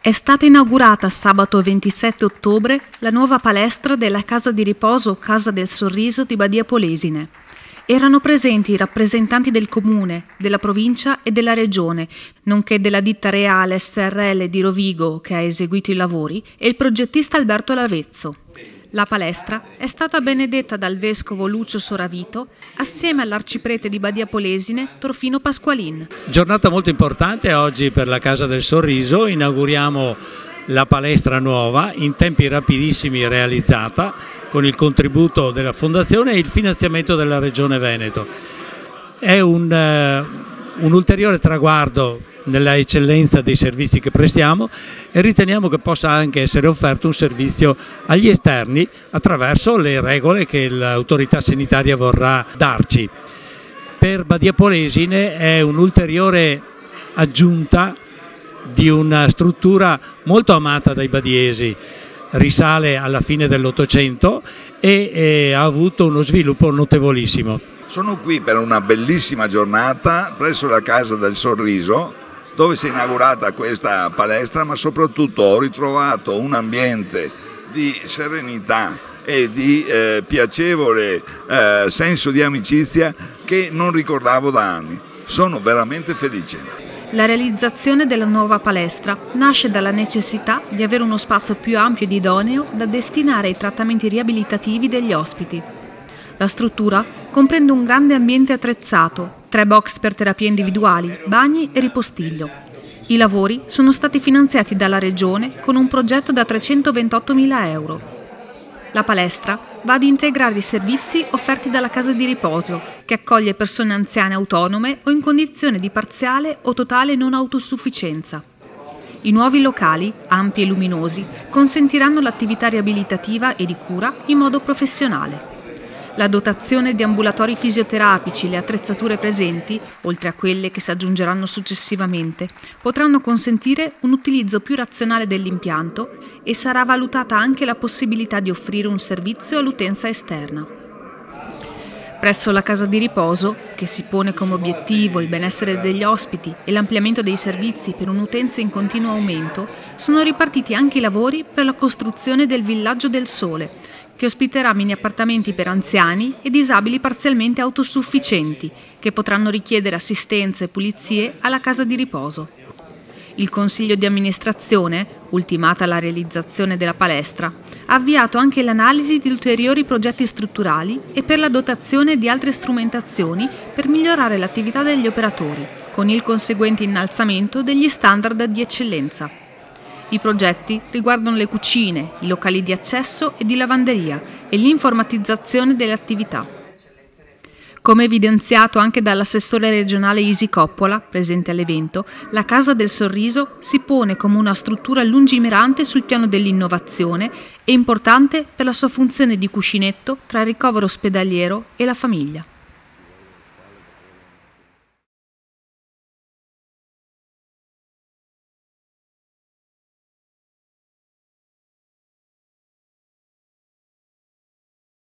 È stata inaugurata sabato 27 ottobre la nuova palestra della Casa di Riposo Casa del Sorriso di Badia Polesine. Erano presenti i rappresentanti del Comune, della Provincia e della Regione, nonché della ditta Reale SRL di Rovigo che ha eseguito i lavori e il progettista Alberto Lavezzo. La palestra è stata benedetta dal vescovo Lucio Soravito assieme all'arciprete di Badia Polesine Torfino Pasqualin. Giornata molto importante oggi per la Casa del Sorriso, inauguriamo la palestra nuova, in tempi rapidissimi realizzata, con il contributo della Fondazione e il finanziamento della Regione Veneto. È un ulteriore traguardo nella eccellenza dei servizi che prestiamo e riteniamo che possa anche essere offerto un servizio agli esterni attraverso le regole che l'autorità sanitaria vorrà darci. Per Badia Polesine è un'ulteriore aggiunta di una struttura molto amata dai badiesi, risale alla fine dell'Ottocento e ha avuto uno sviluppo notevolissimo. Sono qui per una bellissima giornata presso la Casa del Sorriso, dove si è inaugurata questa palestra, ma soprattutto ho ritrovato un ambiente di serenità e di piacevole senso di amicizia che non ricordavo da anni. Sono veramente felice. La realizzazione della nuova palestra nasce dalla necessità di avere uno spazio più ampio ed idoneo da destinare ai trattamenti riabilitativi degli ospiti. La struttura comprende un grande ambiente attrezzato, 3 box per terapie individuali, bagni e ripostiglio. I lavori sono stati finanziati dalla Regione con un progetto da 328.000 euro. La palestra va ad integrare i servizi offerti dalla Casa di Riposo, che accoglie persone anziane autonome o in condizione di parziale o totale non autosufficienza. I nuovi locali, ampi e luminosi, consentiranno l'attività riabilitativa e di cura in modo professionale. La dotazione di ambulatori fisioterapici e le attrezzature presenti, oltre a quelle che si aggiungeranno successivamente, potranno consentire un utilizzo più razionale dell'impianto e sarà valutata anche la possibilità di offrire un servizio all'utenza esterna. Presso la Casa di Riposo, che si pone come obiettivo il benessere degli ospiti e l'ampliamento dei servizi per un'utenza in continuo aumento, sono ripartiti anche i lavori per la costruzione del Villaggio del Sole, che ospiterà mini appartamenti per anziani e disabili parzialmente autosufficienti, che potranno richiedere assistenza e pulizie alla Casa di Riposo. Il Consiglio di amministrazione, ultimata la realizzazione della palestra, ha avviato anche l'analisi di ulteriori progetti strutturali e per la dotazione di altre strumentazioni per migliorare l'attività degli operatori, con il conseguente innalzamento degli standard di eccellenza. I progetti riguardano le cucine, i locali di accesso e di lavanderia e l'informatizzazione delle attività. Come evidenziato anche dall'assessore regionale Isi Coppola, presente all'evento, la Casa del Sorriso si pone come una struttura lungimirante sul piano dell'innovazione e importante per la sua funzione di cuscinetto tra il ricovero ospedaliero e la famiglia.